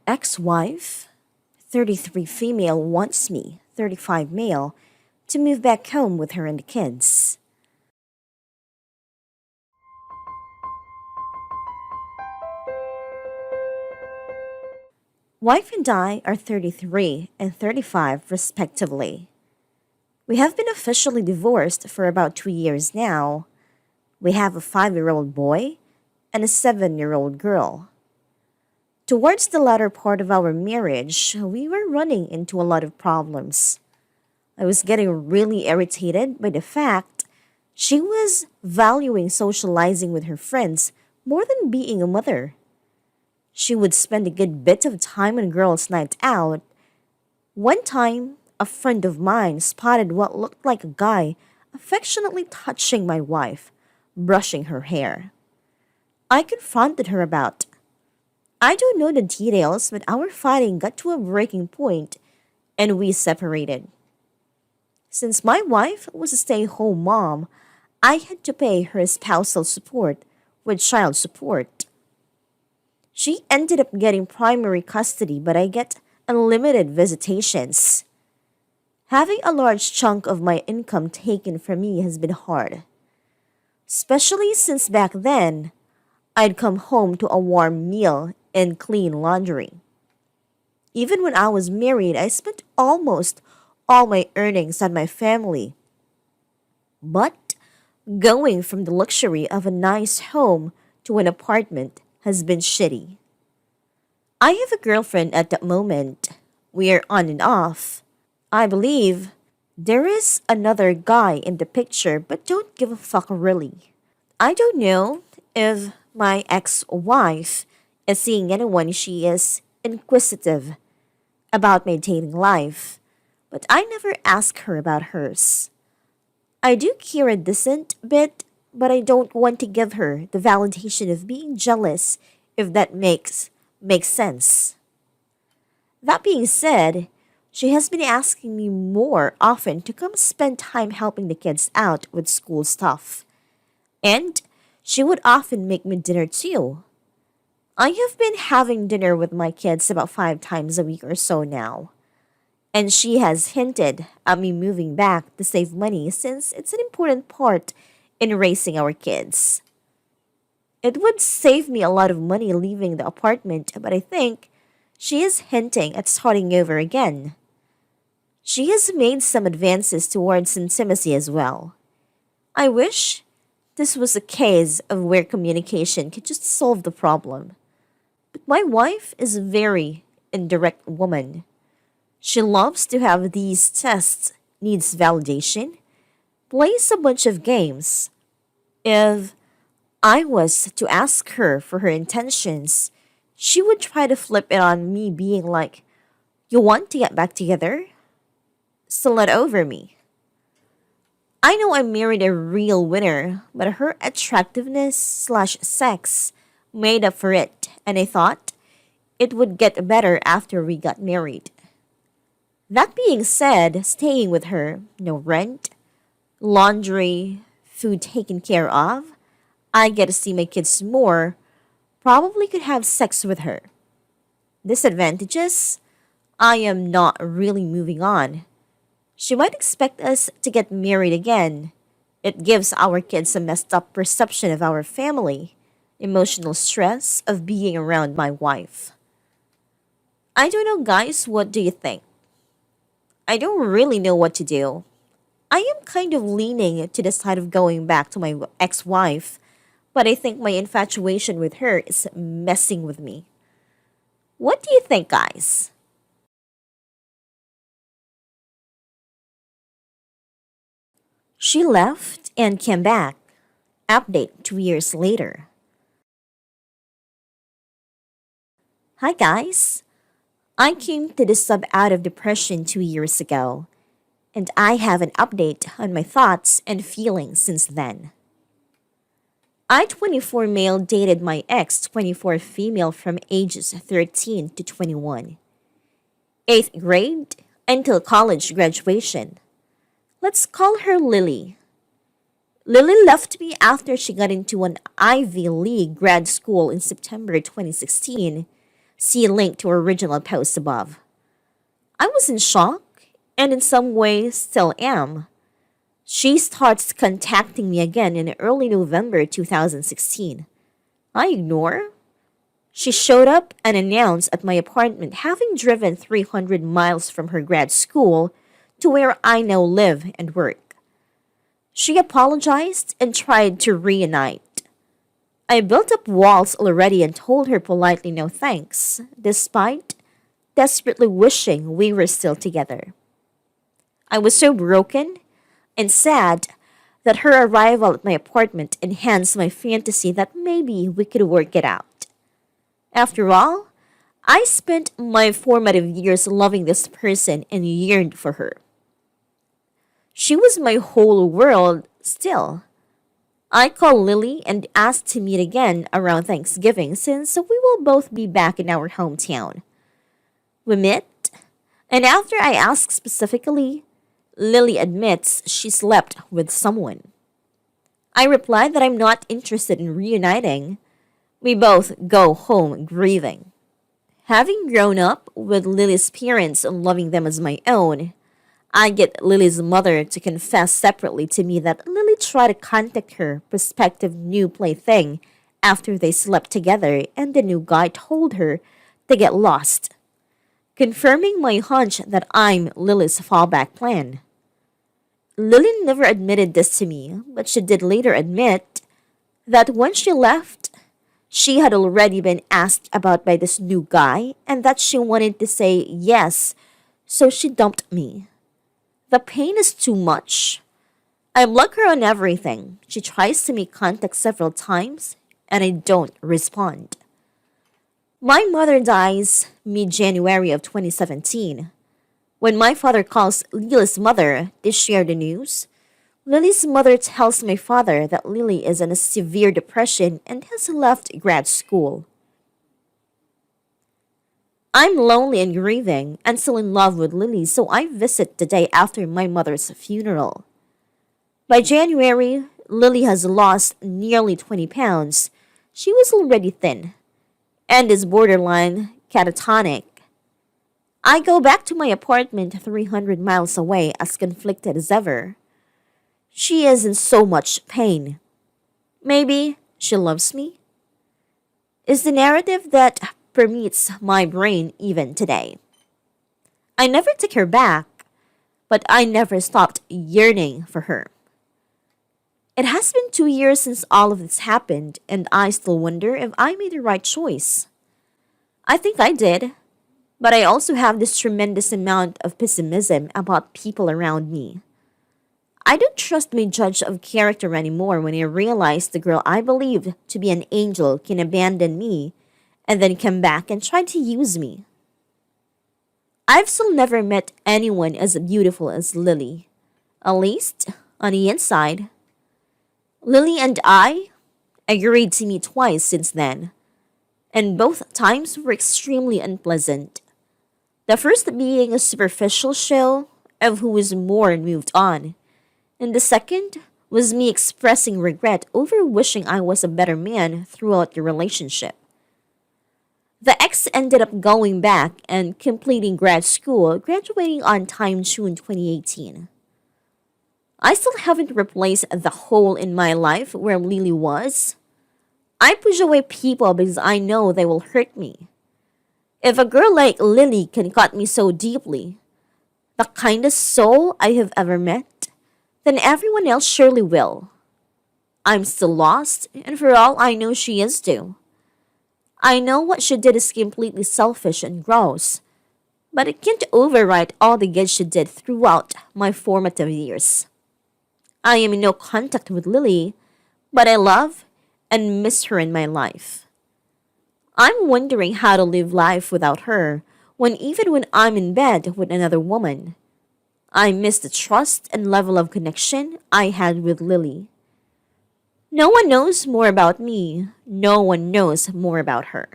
Ex-wife, 33 female wants me, 35 male, to move back home with her and the kids. Wife and I are 33 and 35 respectively. We have been officially divorced for about 2 years now. We have a 5-year-old boy and a 7-year-old girl. Towards the latter part of our marriage, we were running into a lot of problems. I was getting really irritated by the fact she was valuing socializing with her friends more than being a mother. She would spend a good bit of time on girls' night out. One time, a friend of mine spotted what looked like a guy affectionately touching my wife, brushing her hair. I confronted her about. I don't know the details, but our fighting got to a breaking point and we separated. Since my wife was a stay-home mom, I had to pay her spousal support with child support. She ended up getting primary custody, but I get unlimited visitations. Having a large chunk of my income taken from me has been hard, especially since back then I'd come home to a warm meal and clean laundry. Even when I was married, I spent almost all my earnings on my family. But going from the luxury of a nice home to an apartment has been shitty. I have a girlfriend at the moment. We are on and off. I believe there is another guy in the picture, but don't give a fuck really. I don't know if my ex-wife is seeing anyone. She is inquisitive about my dating life, but I never ask her about hers. I do care a decent bit, but I don't want to give her the validation of being jealous, if that makes sense. That being said, she has been asking me more often to come spend time helping the kids out with school stuff. And she would often make me dinner too. I have been having dinner with my kids about 5 times a week or so now. And she has hinted at me moving back to save money since it's an important part in raising our kids. It would save me a lot of money leaving the apartment, but I think she is hinting at starting over again. She has made some advances towards intimacy as well. I wish this was a case of where communication could just solve the problem. But my wife is a very indirect woman. She loves to have these tests, needs validation, plays a bunch of games. If I was to ask her for her intentions, she would try to flip it on me being like, "You want to get back together? Still not over me." I know I married a real winner, but her attractiveness slash sex made up for it, and I thought it would get better after we got married. That being said, staying with her, no rent, laundry, food taken care of, I get to see my kids more, probably could have sex with her. Disadvantages? I am not really moving on. She might expect us to get married again. It gives our kids a messed up perception of our family, emotional stress of being around my wife. I don't know, guys, what do you think? I don't really know what to do. I am kind of leaning to the side of going back to my ex-wife, but I think my infatuation with her is messing with me. What do you think, guys? She left and came back. Update 2 years later. Hi, guys. I came to the sub out of depression 2 years ago, and I have an update on my thoughts and feelings since then. I 24 male dated my ex 24 female from ages 13 to 21. 8th grade until college graduation. Let's call her Lily. Lily left me after she got into an Ivy League grad school in September 2016, See link to her original post above. I was in shock, and in some ways still am. She starts contacting me again in early November 2016. I ignore. She showed up and announced at my apartment, having driven 300 miles from her grad school to where I now live and work. She apologized and tried to reunite. I built up walls already and told her politely no thanks, despite desperately wishing we were still together. I was so broken and sad that her arrival at my apartment enhanced my fantasy that maybe we could work it out. After all, I spent my formative years loving this person and yearned for her. She was my whole world still. I called Lily and asked to meet again around Thanksgiving since we will both be back in our hometown. We met, and after I asked specifically, Lily admits she slept with someone. I replied that I'm not interested in reuniting. We both go home grieving. Having grown up with Lily's parents and loving them as my own, I get Lily's mother to confess separately to me that Lily tried to contact her prospective new plaything after they slept together and the new guy told her to get lost, confirming my hunch that I'm Lily's fallback plan. Lily never admitted this to me, but she did later admit that when she left, she had already been asked about by this new guy and that she wanted to say yes, so she dumped me. The pain is too much. I block her on everything. She tries to make contact several times, and I don't respond. My mother dies mid-January of 2017. When my father calls Lily's mother to share the news, Lily's mother tells my father that Lily is in a severe depression and has left grad school. I'm lonely and grieving and still in love with Lily, so I visit the day after my mother's funeral. By January, Lily has lost nearly 20 pounds. She was already thin and is borderline catatonic. I go back to my apartment 300 miles away as conflicted as ever. She is in so much pain. Maybe she loves me? Is the narrative that permeates my brain even today. I never took her back, but I never stopped yearning for her. It has been 2 years since all of this happened, and I still wonder if I made the right choice. I think I did, but I also have this tremendous amount of pessimism about people around me. I don't trust my judge of character anymore when I realize the girl I believed to be an angel can abandon me and then come back and try to use me. I've still never met anyone as beautiful as Lily, at least on the inside. Lily and I agreed to meet twice since then, and both times were extremely unpleasant. The first being a superficial show of who was more moved on, and the second was me expressing regret over wishing I was a better man throughout the relationship. The ex ended up going back and completing grad school, graduating on time June 2018. I still haven't replaced the hole in my life where Lily was. I push away people because I know they will hurt me. If a girl like Lily can cut me so deeply, the kindest soul I have ever met, then everyone else surely will. I'm still lost, and for all I know she is too. I know what she did is completely selfish and gross, but it can't override all the good she did throughout my formative years. I am in no contact with Lily, but I love and miss her in my life. I'm wondering how to live life without her when even when I'm in bed with another woman, I miss the trust and level of connection I had with Lily. No one knows more about me. No one knows more about her.